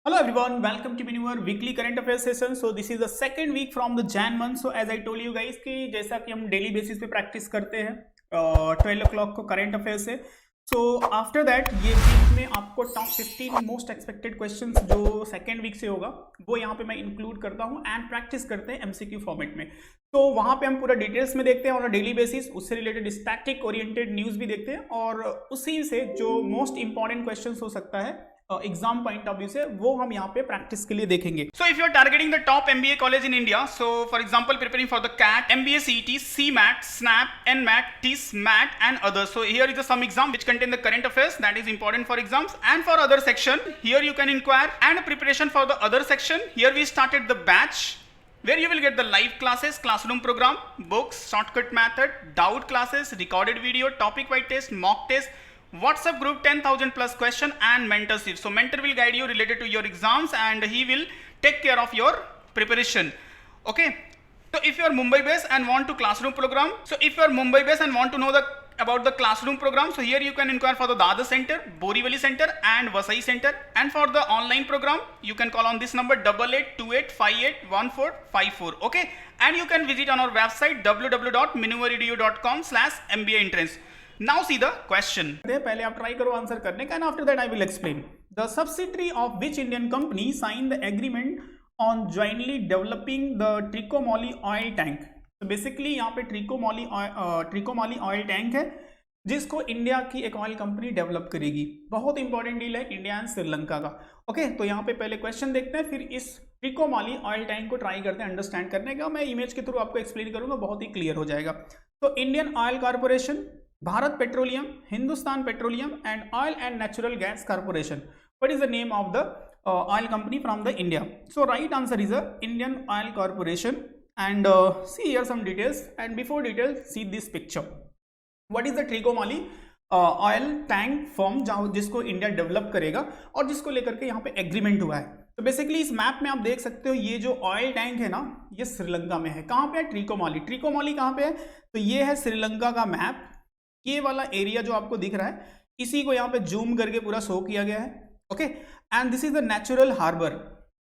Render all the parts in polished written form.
Hello everyone, welcome to your weekly current affairs session. So this is the second week from the Jan month. So as I told you guys कि जैसा कि हम daily basis पे practice करते हैं 12 o'clock को current affair से. So after that ये वीक में आपको टॉप 15 मोस्ट एक्सपेक्टेड क्वेश्चंस जो सेकेंड वीक से होगा वो यहाँ पे मैं इंक्लूड करता हूँ एंड प्रैक्टिस करते हैं एमसीक्यू फॉर्मेट में. तो वहाँ पे हम पूरा डिटेल्स में देखते हैं ऑन अ डेली बेसिस, उससे रिलेटेड स्टैटिक ओरिएंटेड न्यूज़ भी देखते हैं और उसी से जो मोस्ट इंपॉर्टेंट क्वेश्चंस हो सकता है एग्जाम पॉइंट ऑफ व्यू से वो हम यहाँ पे प्रैक्टिस के लिए देखेंगे. So if you are targeting the top MBA college in India, so for example preparing for the CAT, MBA CET, CMAT, SNAP, NMAT, TSMAT and others. So here is some exam which contain the current affairs that is important for exams and for other section here you can enquire and preparation for the other section. Here we started the batch where you will get the live classes, classroom program, books, shortcut method, doubt classes, recorded video, topic wise test, mock test, WhatsApp group, 10,000 plus question and mentorship. So mentor will guide you related to your exams and he will take care of your preparation. Okay. So if you are Mumbai based and want to classroom program, about the classroom program, so here you can inquire for the Dadar Center, Borivali Center and Vasai Center. And for the online program, you can call on this number 8828581454. Okay. And you can visit on our website www.minuvaredu.com/MBA entrance. Now see the question. पहले आप try करो answer करने का and after that I will explain. The subsidiary of which Indian company signed the agreement on jointly developing the Trincomalee oil tank? तो basically यहाँ पे ट्रिकोमाली oil tank है जिसको इंडिया की एक ऑयल कंपनी डेवलप करेगी. बहुत इंपॉर्टेंट डील है इंडिया एंड श्रीलंका का. ओके, तो यहाँ पे पहले क्वेश्चन देखते हैं, फिर इस ट्रिकोमाली ऑयल टैंक को ट्राई करते हैं अंडरस्टैंड करने का. मैं इमेज के थ्रू आपको एक्सप्लेन करूंगा, बहुत ही क्लियर हो जाएगा. तो Indian oil corporation, Bharat petroleum, Hindustan petroleum and oil and natural gas corporation. What is the name of the oil company from the India? So right answer is Indian oil corporation. And see here some details, and before details see this picture. What is the Trincomalee oil tank firm जिसको India develop करेगा और जिसको लेकर के यहाँ पे agreement हुआ है. तो बेसिकली इस मैप में आप देख सकते हो ये जो ऑयल टैंक है ना ये श्रीलंका में है. कहाँ पे है? ट्रिकोमाली. ट्रिकोमाली कहाँ पे है? तो ये है श्रीलंका का मैप. ये वाला एरिया जो आपको दिख रहा है इसी को यहाँ पे जूम करके पूरा शो किया गया है. Okay, and this is the natural harbour.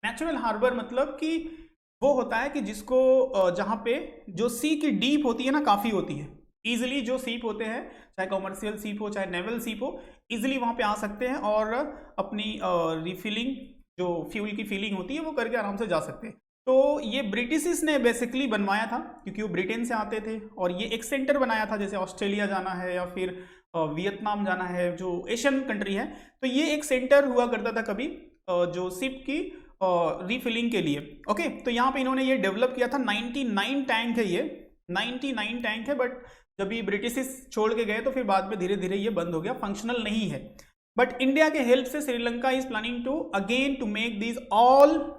Natural harbour मतलब कि वो होता है कि जिसको जहाँ पे जो सी की डीप होती है ना काफ़ी होती है, इजीली जो सीप होते हैं चाहे कमर्शियल सीप हो चाहे नेवल सीप हो इजीली वहाँ पे आ सकते हैं और अपनी रिफिलिंग जो फ्यूल की फिलिंग होती है वो करके आराम से जा सकते हैं. तो ये ब्रिटिशिस ने बेसिकली बनवाया था क्योंकि वो ब्रिटेन से आते थे और ये एक सेंटर बनाया था. जैसे ऑस्ट्रेलिया जाना है या फिर वियतनाम जाना है जो एशियन कंट्री है, तो ये एक सेंटर हुआ करता था कभी जो शिप की रीफिलिंग के लिए. ओके, तो यहाँ पे इन्होंने ये डेवलप किया था. 99 टैंक है, ये 99 टैंक है. बट जब ये ब्रिटिश छोड़ के गए तो फिर बाद में धीरे धीरे ये बंद हो गया, फंक्शनल नहीं है. बट इंडिया के हेल्प से Sri Lanka is planning to again to make this all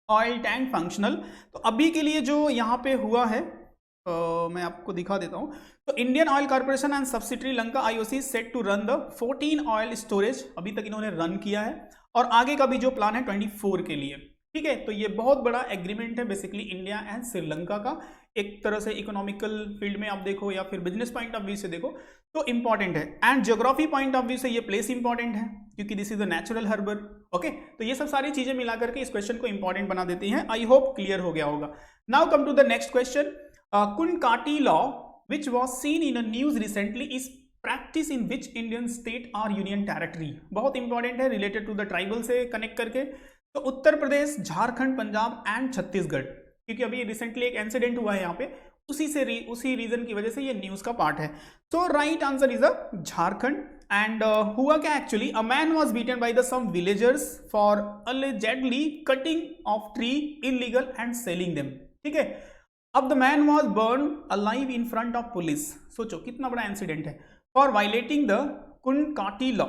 oil tank functional. तो अभी के लिए जो यहाँ पे हुआ है मैं आपको दिखा देता हूँ. तो Indian oil corporation and subsidiary Lanka IOC set to run the 14 oil storage. अभी तक इन्होंने रन किया है और आगे का भी जो प्लान है 24 के लिए. ठीक है, तो ये बहुत बड़ा एग्रीमेंट है बेसिकली इंडिया एंड श्रीलंका का. एक तरह से इकोनॉमिकल फील्ड में आप देखो या फिर बिजनेस पॉइंट ऑफ व्यू से देखो तो इंपॉर्टेंट है. And geography point of view से ये प्लेस इंपॉर्टेंट है क्योंकि this is the natural harbour. Okay, तो ये सब सारी चीजें मिला करके इस क्वेश्चन को इंपॉर्टेंट बना देती हैं. आई होप क्लियर हो गया होगा. Now come to the next question. कुनकाटी law which was seen in a news recently is practice in which Indian state or union territory. बहुत इंपॉर्टेंट है, रिलेटेड टू द ट्राइबल से connect करके. तो Uttar Pradesh, Jharkhand, Punjab and Chhattisgarh, क्योंकि अभी रिसेंटली एक incident हुआ है यहाँ पे, उसी रीजन की वजह से ये न्यूज का पार्ट है. So right answer is a Jharkhand. And हुआ क्या actually, a man was beaten by the some villagers for allegedly cutting off tree illegal and selling them. ठीक है, अब the man was burn alive in front of police. सोचो कितना बड़ा incident है. For violating the Khuntkatti law.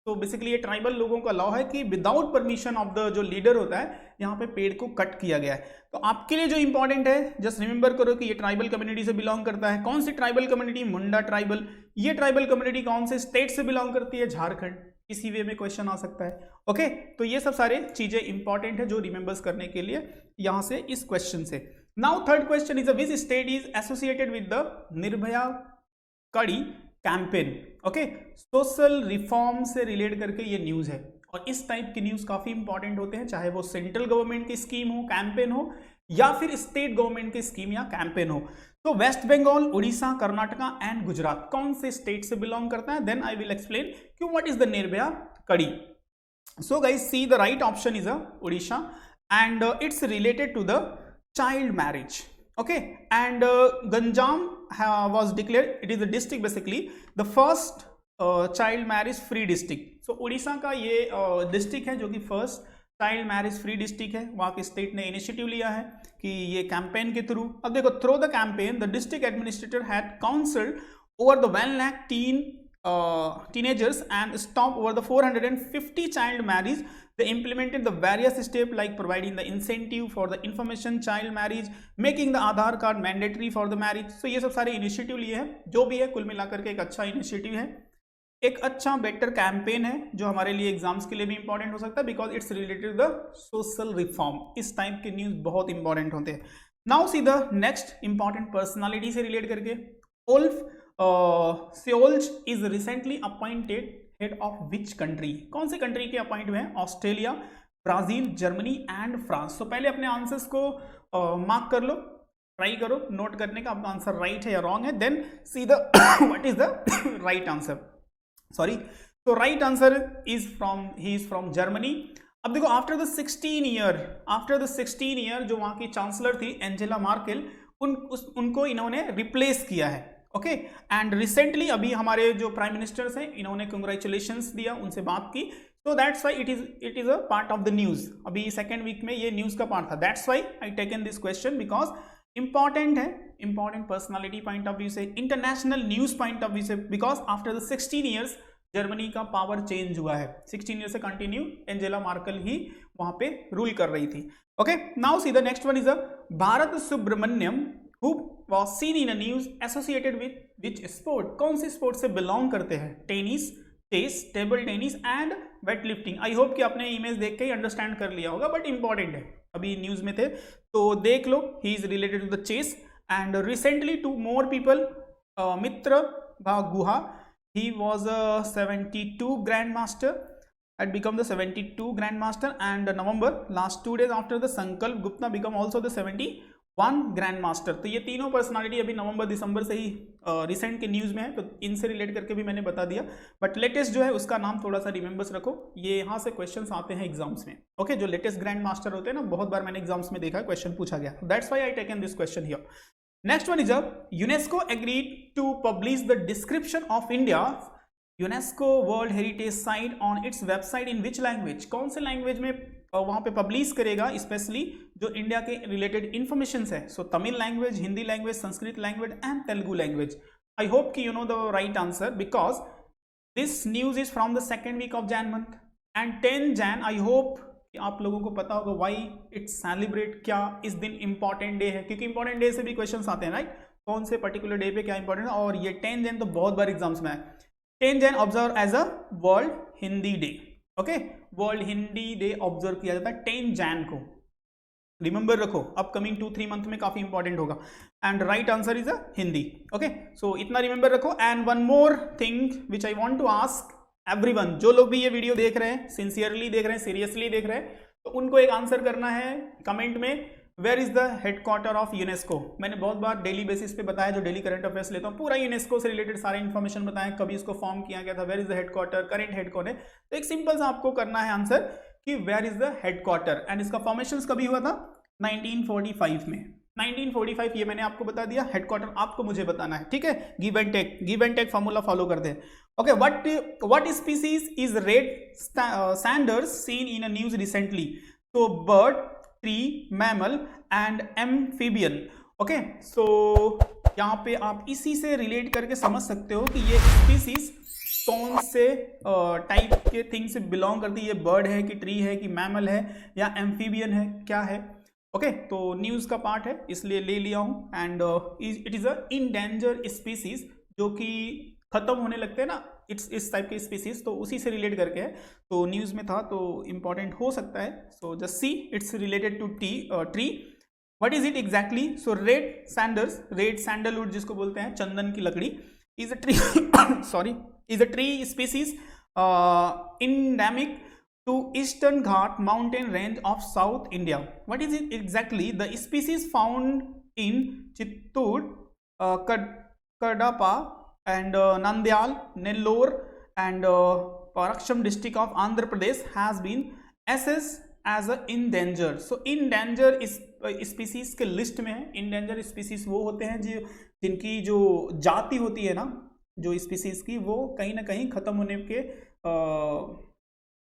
तो basically ये tribal लोगों का लॉ है कि विदाउट परमिशन ऑफ द जो लीडर होता है यहाँ पे पेड़ को कट किया गया है. तो आपके लिए जो इंपॉर्टेंट है जस्ट रिमेंबर करो कि ये ट्राइबल कम्युनिटी से बिलोंग करता है. कौन सी ट्राइबल कम्युनिटी? मुंडा ट्राइबल. ये ट्राइबल कम्युनिटी कौन से स्टेट से बिलोंग करती है? झारखंड. इसी वे में क्वेश्चन आ सकता है. ओके, तो ये सब सारे चीजें इंपॉर्टेंट है जो रिमेंबर्स करने के लिए यहाँ से इस क्वेश्चन से. Now third question is which state is associated with the Nirbhaya कड़ी कैंपेन. ओके, सोशल रिफॉर्म से रिलेट करके ये न्यूज है. और इस टाइप की न्यूज काफी इंपॉर्टेंट होते हैं, चाहे वो सेंट्रल गवर्नमेंट की स्कीम हो, कैंपेन हो, या फिर स्टेट गवर्नमेंट की स्कीम या कैंपेन हो। तो वेस्ट बंगाल, उड़ीसा, कर्नाटका एंड गुजरात कौन से स्टेट से बिलोंग करता है? देन आई विल एक्सप्लेन कि व्हाट इज द निर्भया कड़ी। So guys, see, the right option is Odisha, and it's related to the child marriage. Okay, and Ganjam was declared, it is a district basically, the first child marriage free district. So Odisha का ये district है जो कि first child marriage free district है। वहाँ के state ने initiative लिया है कि ये कैंपेन के थ्रू, अब देखो, through the campaign the district administrator had counselled over the 1 lakh teenagers and stop over the 450 child marriage. They implemented the various steps like providing the incentive for the information child marriage, making the Aadhaar card mandatory for the marriage. So ये सब सारे initiative लिए हैं। जो भी है कुल मिलाकर के एक अच्छा इनिशिएटिव है, एक अच्छा बेटर कैंपेन है जो हमारे लिए एग्जाम्स के लिए भी इंपॉर्टेंट हो सकता है, because it's related the social reform. इस टाइप के न्यूज बहुत इंपॉर्टेंट होते हैं। Now see the next important personality से रिलेट करके, Olaf Scholz is recently appointed head of which country? कौन से कंट्री के अपॉइंट हुए हैं? Australia, Brazil, Germany and France. तो पहले अपने आंसर्स को मार्क कर लो, ट्राई करो नोट करने का आपका आंसर राइट है या रॉन्ग है, then see the what is the right answer. Sorry, तो right answer is from, he is from Germany. अब देखो, आफ्टर द 16 ईयर जो वहां की चांसलर थी एंजेला मार्केल, उनको इन्होंने रिप्लेस किया है। ओके, एंड रिसेंटली अभी हमारे जो प्राइम मिनिस्टर्स हैं इन्होंने कंग्रेचुलेशंस दिया, उनसे बात की, तो that's why it is a part of the news. अभी सेकेंड वीक में ये न्यूज का पार्ट था, that's why I taken this question, because important है, important personality point of view से, international news point of view से, because after the 16 years Germany का power change हुआ है। 16 ईयर से कंटिन्यू एंजेला मार्केल ही वहां पे रूल कर रही थी। Okay, now see the next one is a Bharat Subramaniam who was seen in a news associated with which sport? कौन से स्पोर्ट से बिलोंग करते हैं? Tennis, chess, table tennis and weight lifting. I hope कि आपने इमेज देख के ही अंडरस्टैंड कर लिया होगा, बट इंपॉर्टेंट है, अभी न्यूज में थे तो देख लो। He is related to the chess and recently two more people, Mitra Guha, he was a 72 grandmaster, had become the 72 grandmaster, and November last 2 days after the Sankalp Gupta become also the 71 grandmaster। तो ये तीनों personality अभी नवंबर दिसंबर से ही recent के news में है, तो इनसे रिलेट करके भी मैंने बता दिया, बट लेटेस्ट जो है उसका नाम थोड़ा सा रिमेंबर्स रखो, ये यहाँ से क्वेश्चंस आते हैं एग्जाम्स में। ओके, जो लेटेस्ट ग्रैंड मास्टर होते हैं ना, बहुत बार मैंने एग्जाम्स में देखा, क्वेश्चन पूछा गया, that's why I taken this question here. Next one is UNESCO agreed to publish the description of India's UNESCO World Heritage Site on its website in which language? कौन से लैंग्वेज में वहाँ पे publish करेगा, specially जो India के related information है? So Tamil language, Hindi language, Sanskrit language and Telugu language. I hope कि you know the right answer, because this news is from the second week of Jan month and 10 Jan. I hope आप लोगों को पता होगा why it's celebrate, क्या इस दिन important day है, क्योंकि इंपॉर्टेंट डे से भी क्वेश्चंस आते हैं, राइट? कौन से पर्टिकुलर डे पे क्या इंपॉर्टेंट है, और ये 10 जैन तो बहुत बार एग्जाम्स में है। 10 Jan observe as a world Hindi day. Okay, world Hindi day observe किया जाता है 10 जैन को, रिमेंबर रखो, अपकमिंग 2-3 मंथ में काफी इंपॉर्टेंट होगा। And right answer is a Hindi. Okay, so इतना रिमेंबर रखो। And one more thing which I want to ask everyone, जो लोग भी ये वीडियो देख रहे हैं, सिंसियरली देख रहे हैं, सीरियसली देख रहे हैं, तो उनको एक आंसर करना है कमेंट में, where is the headquarter of UNESCO. मैंने बहुत बार डेली बेसिस पे बताया, जो डेली करंट अफेयर्स लेता हूँ, पूरा यूनेस्को से रिलेटेड सारे इन्फॉर्मेशन बताएं, कभी इसको फॉर्म किया गया था, where is the headquarter, current head कौन है। तो एक सिंपल सा आपको करना है आंसर कि where is the headquarter, and इसका फॉर्मेशन कभी हुआ था? 1945 में। 1945 ये मैंने आपको बता दिया, हेडक्वार्टर आपको मुझे बताना है, ठीक है? Give and take formula follow कर दे। Okay, what species is red sanders seen in a news recently? तो bird, tree, mammal and amphibian. Okay, so यहाँ पे आप इसी से रिलेट करके समझ सकते हो कि ये स्पीसीज कौन से टाइप के थिंग से बिलोंग करती है, ये बर्ड है कि ट्री है कि मैमल है या एम्फीबियन है, क्या है? ओके, तो न्यूज का पार्ट है इसलिए ले लिया हूँ। And it is a endanger species, जो कि खत्म होने लगते हैं ना, इस टाइप के स्पीसीज, तो उसी से रिलेट करके है, तो न्यूज में था तो इंपॉर्टेंट हो सकता है। So just see, it's related to tree. What is it exactly? So red sanders, red sandalwood जिसको बोलते हैं, चंदन की लकड़ी, is a tree sorry, is a tree species endemic to Eastern Ghat mountain range of South India. What is it exactly? The species found in Chittoor, Kadapa and Nandyal, Nellore and Paraksham district of Andhra Pradesh has been assessed as a endangered. So endangered species के list में है. endangered species वो होते हैं जिनकी जो जाति होती है ना, जो स्पीसीज की, वो कहीं ना कहीं खत्म होने के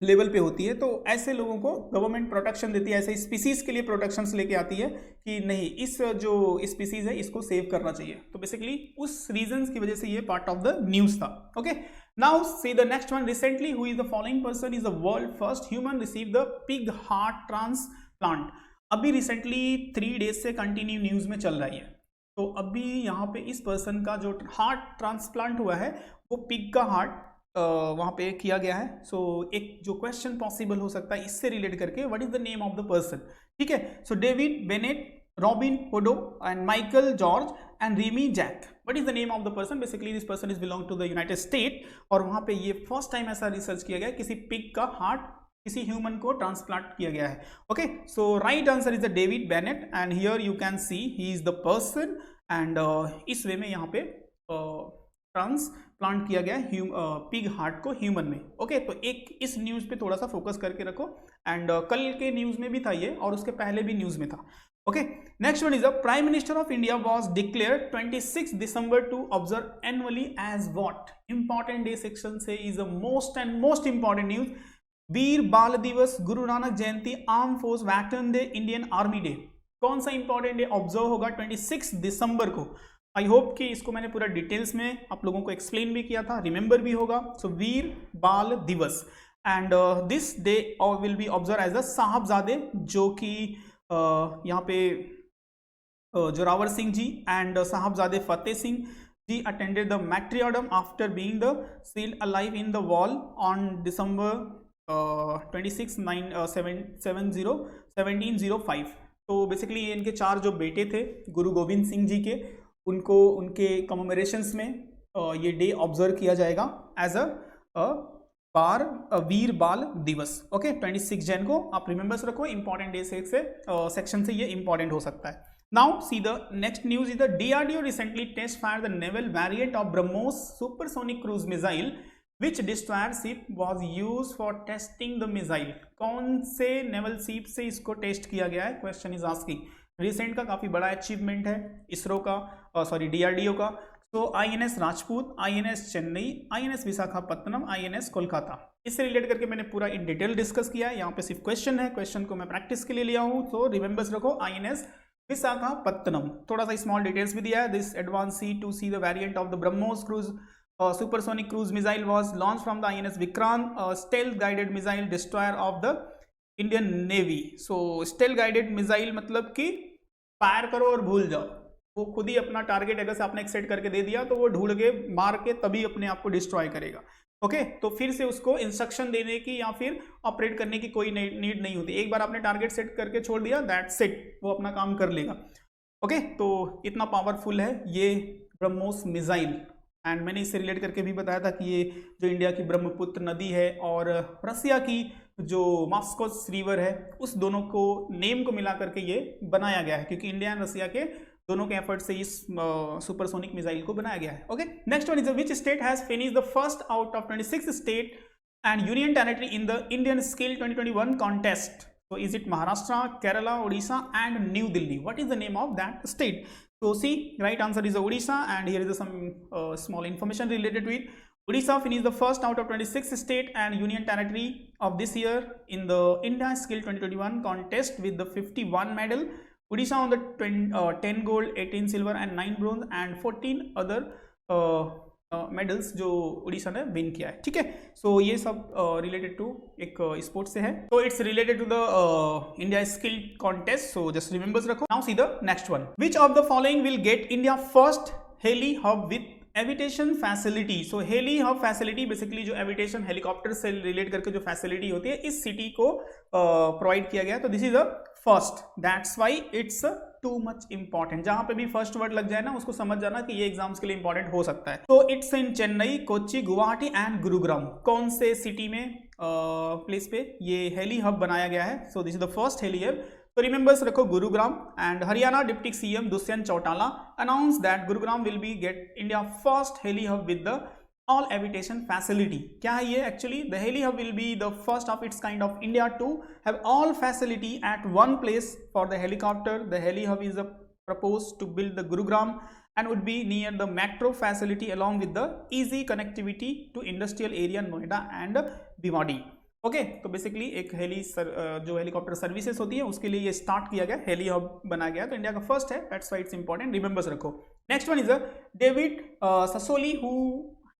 लेवल पे होती है. तो ऐसे लोगों को गवर्नमेंट प्रोटेक्शन देती है, ऐसे स्पीसीज के लिए प्रोटेक्शंस लेके आती है कि नहीं, इस जो स्पीसीज है इसको सेव करना चाहिए. तो बेसिकली उस रीजंस की वजह से ये पार्ट ऑफ द न्यूज था. Okay, now see the next one. Recently who is the following person is the world first human receive the pig heart transplant. अभी रिसेंटली 3 डेज से कंटिन्यू न्यूज में चल रही है. तो अभी यहाँ पे इस पर्सन का जो हार्ट ट्रांसप्लांट हुआ है वो पिग का हार्ट वहाँ पे किया गया है. सो एक जो क्वेश्चन पॉसिबल हो सकता है इससे रिलेट करके, what is the name of the person. ठीक है, so David Bennett, Robin Hodo and Michael George and Rimi Jack. What is the name of the person. Basically this person is belong to the United State और वहाँ पे ये first time ऐसा research किया गया किसी पिग का heart किसी ह्यूमन को ट्रांसप्लांट किया गया है. Okay, so right answer is the David Bennett and here you can C he is the person and इस वे में यहाँ पे ट्रांसप्लांट किया गया पिग हार्ट को ह्यूमन में. ओके, तो एक इस न्यूज पे थोड़ा सा फोकस करके रखो एंड कल के न्यूज में भी था ये और उसके पहले भी न्यूज में था. Okay, next one is the prime minister of India was declared 26 December to observe annually as what. Important day section से is the most important news. Veer Bal Diwas, Guru Nanak Jayanti, arm force veteran day, Indian army day. कौन सा important day observe होगा 26 दिसंबर को. आई hope कि इसको मैंने पूरा details में आप लोगों को एक्सप्लेन भी किया था, रिमेंबर भी होगा. सो Veer Bal Diwas and this day will be observe as the Sahibzade, जो कि यहाँ पे Zorawar Singh ji and Sahibzade Fateh Singh ji attended the martyrdom after being the sealed alive in the wall on December 26, 1705. तो बेसिकली ये इनके 4 जो बेटे थे गुरु गोविंद सिंह जी के, उनको उनके कमेमोरेशंस में ये डे ऑब्जर्व किया जाएगा एज वीर बाल दिवस. ओके, 26 जैन को आप रिमेंबर्स रखो. इंपॉर्टेंट डे से सेक्शन से ये इंपॉर्टेंट हो सकता है. Now see the next news is the DRDO recently test fire the naval variant of BrahMos supersonic cruise missile. Which destroyer ship was used for testing the missile? कौन से naval ship से इसको test किया गया है, क्वेश्चन इज आस्किंग. रिसेंट का काफी बड़ा अचीवमेंट है इसरो का, DRDO का. तो INS Rajput, INS Chennai, INS Visakhapatnam, INS Kolkata. इससे रिलेट करके मैंने पूरा इन डिटेल डिस्कस किया है. यहाँ पे सिर्फ क्वेश्चन है, क्वेश्चन को मैं प्रैक्टिस के लिए लिया हूँ. तो रिमेंबर्स रखो INS विशाखापत्तनम. थोड़ा सा स्मॉल डिटेल्स भी दिया है. This advance C2C the variant of the BrahMos cruise supersonic cruise missile was launched from the INS Vikrant, stealth guided missile destroyer of the Indian Navy. So stealth guided missile मतलब कि fire करो और भूल जाओ, वो खुद ही अपना टारगेट अगर से आपने एक सेट करके दे दिया तो वो ढूंढ के मार के तभी अपने आप को डिस्ट्रॉय करेगा. ओके, तो फिर से उसको इंस्ट्रक्शन देने की या फिर ऑपरेट करने की कोई नीड नहीं होती. एक बार आपने टारगेट सेट करके छोड़ दिया, दैट्स इट, वो अपना काम कर लेगा. ओके, तो इतना पावरफुल है ये ब्रह्मोस मिसाइल. एंड मैंने इससे रिलेट करके भी बताया था कि ये जो इंडिया की ब्रह्मपुत्र नदी है और रसिया की जो मॉस्कोस रिवर है, उस दोनों को नेम को मिला करके ये बनाया गया है, क्योंकि इंडिया एंड रसिया के दोनों के एफर्ट से इस सुपरसोनिक मिसाइल को बनाया गया है. Okay, next one is which state has finished the first out of 26 state and union territory in the Indian skill 2021 contest. So is it Maharashtra, Kerala, Odisha and New Delhi? What is the name of that state? So see, right answer is Odisha, and here is some small information related to it. Odisha finished the first out of 26 state and union territory of this year in the India Skill 2021 contest with the 51 medal. Odisha on the 10 gold, 18 silver and 9 bronze and 14 other medals जो उड़ीसा ने win किया है. ठीक है, सो ये सब related to एक sports से है. तो it's related to the India skill contest. So just remembers रखो. Now see the next one. Which of the following will get India first heli hub with aviation facility. So heli hub facility basically जो aviation helicopter से relate करके जो facility होती है, इस city को provide किया गया. तो this is the first, that's why it's too much important. जहां पे भी फर्स्ट वर्ड लग जाए ना उसको समझ जाना कि ये एग्जाम्स के लिए इंपॉर्टेंट हो सकता है। तो it's in Chennai, Kochi, Guwahati and Gurugram. कौन से सिटी में प्लेस पे ये हेली हब बनाया गया है? So this is the first heli hub. तो रिमेंबर्स रखो Gurugram. And Haryana deputy CM Dushyant Chautala announce that Gurugram will be get India first heli hub with the all aviation facility। क्या है ये? Actually the heli hub will be the first of its kind of India to have all facility at one place for the helicopter। The heli hub is proposed to build the Gurugram and would be near the metro facility along with the easy connectivity to industrial area Noida and Bhiwadi। Okay, तो basically एक heli जो helicopter services होती है उसके लिए ये start किया गया, हेली हब बनाया गया, तो इंडिया का फर्स्ट है, that's why it's important, remembers रखो। Next one is David Sassoli who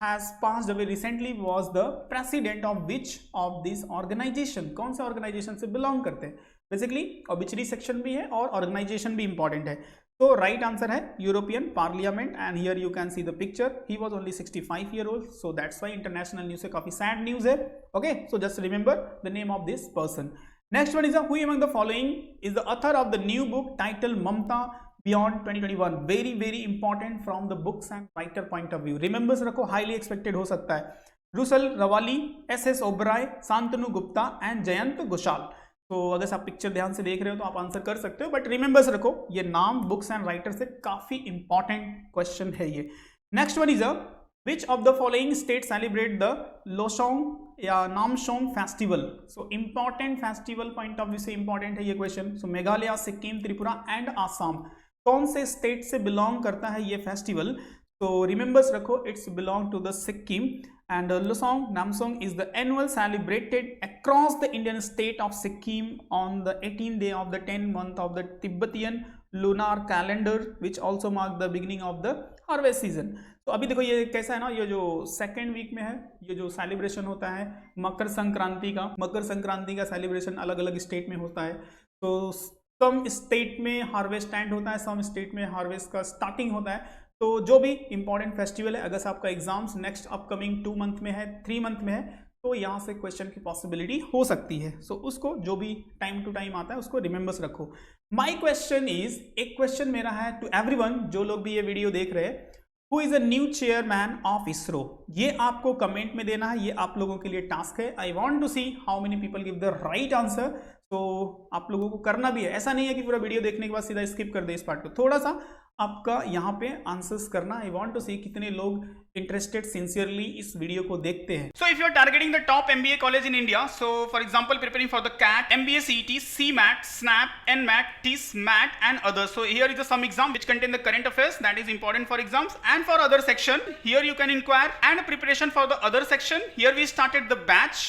has passed away recently was the president of which of these organization? कौन से ऑर्गेनाइजेशन से बिलोंग करते हैं? बेसिकली ऑबिचरी सेक्शन भी है और ऑर्गेनाइजेशन भी इंपॉर्टेंट है। तो राइट आंसर है European parliament and here you can see the picture. He was only 65 year old, so that's why international news से काफी सैड न्यूज है। Okay, so just remember the name of this person. Next one is who among the following is the author of the new book title Mamata Beyond 2021? very important from the books and writer point of view। Remembers रखो, highly expected हो सकता है। रुसल रवाली, SS Oberoi, Shantanu Gupta and Jayant Ghoshal. तो अगर आप picture ध्यान से देख रहे हो तो आप आंसर कर सकते हो, बट रिमेंबर्स रखो ये नाम बुक्स एंड राइटर से काफी इंपॉर्टेंट क्वेश्चन है ये। Next one is which of the following state celebrate the Losoong या Namsoong festival? So important festival point of view से इंपॉर्टेंट है ये question. So Meghalaya, Sikkim, Tripura and Assam. कौन से स्टेट से बिलोंग करता है ये फेस्टिवल? तो रिमेंबर्स रखो, it's belong to the Sikkim and Losoong Namsoong is the annual celebrated across the Indian state of Sikkim on the 18th day of the 10th month of the Tibetan lunar calendar which also mark the beginning of the harvest season। तो अभी देखो ये कैसा है ना, ये जो second week में है ये जो सेलिब्रेशन होता है मकर संक्रांति का सेलिब्रेशन अलग अलग स्टेट में होता है। तो सम स्टेट में हार्वेस्ट एंड होता है, सम स्टेट में हार्वेस्ट का स्टार्टिंग होता है। तो जो भी इंपॉर्टेंट फेस्टिवल है, अगर आपका एग्जाम्स नेक्स्ट अपकमिंग 2 मंथ में है, 3 मंथ में है, तो यहाँ से क्वेश्चन की पॉसिबिलिटी हो सकती है। सो उसको जो भी टाइम टू टाइम आता है उसको रिमेंबर्स रखो। माई क्वेश्चन इज, एक क्वेश्चन मेरा है टू एवरीवन, जो लोग भी ये वीडियो देख रहे हैं, who is a new chairman of ISRO? ये आपको कमेंट में देना है, ये आप लोगों के लिए टास्क है। I want to see how many people give the right answer. तो आप लोगों को करना भी है, ऐसा नहीं है कि पूरा वीडियो देखने के बाद सीधा स्किप कर दे इस पार्ट को, थोड़ा सा आपका यहाँ पे आंसर्स करना। आई वांट टू सी कितने लोग इंटरेस्टेड सिंसियरली इस वीडियो को देखते हैं। So if you are targeting the top MBA college in India, so for example preparing for the CAT, MBA CET, CMAT, SNAP, NMAT, TIS, MAT and others. So here is some exam which contain the current affairs that is important for exams, and for other section here you can inquire, and preparation for the other section here we started the batch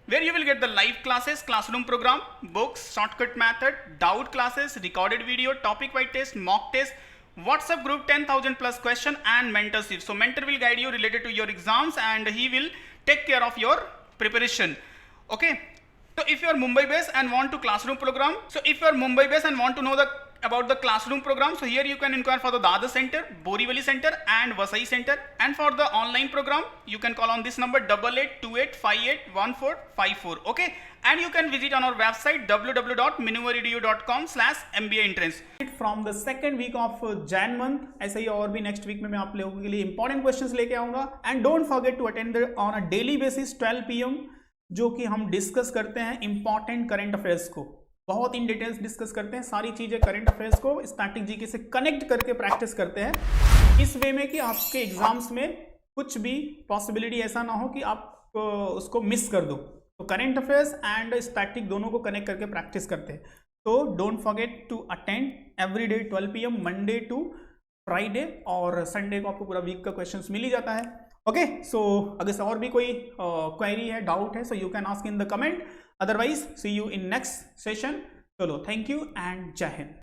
where you will get the live classes, classroom program, books, shortcut method, doubt classes, recorded video, topic wise test, mock test, WhatsApp group, 10,000 plus question and mentorship. So mentor will guide you related to your exams and he will take care of your preparation. Okay, so if you are Mumbai based and want to classroom program, know about the classroom program, so here you can inquire for the Dadar Center, Borivali Center and Vasai Center, and for the online program you can call on this number 8828581454. okay, and you can visit on our website www.minuvaredu.com/MBA entrance from the second week of Jan month। ऐसे ही और भी next week में मैं आप लोगों के लिए important questions लेके आऊंगा। And don't forget to attend on a daily basis 12 PM, जो कि हम डिस्कस करते हैं इंपॉर्टेंट करंट अफेयर्स को, बहुत इन डिटेल्स डिस्कस करते हैं सारी चीजें, करंट अफेयर्स को स्टैटिक जीके से कनेक्ट करके प्रैक्टिस करते हैं इस वे में कि आपके एग्जाम्स में कुछ भी पॉसिबिलिटी ऐसा ना हो कि आप उसको मिस कर दो। तो करंट अफेयर्स एंड स्टैटिक दोनों को कनेक्ट करके प्रैक्टिस करते हैं। तो don't forget to attend every day 12 PM, Monday to Friday, और संडे को आपको पूरा वीक का क्वेश्चंस मिल ही जाता है। ओके, सो अगर और भी कोई क्वेरी है, डाउट है, so you can ask in the comment. Otherwise, see you in next session. Chalo, thank you and Jai Hind.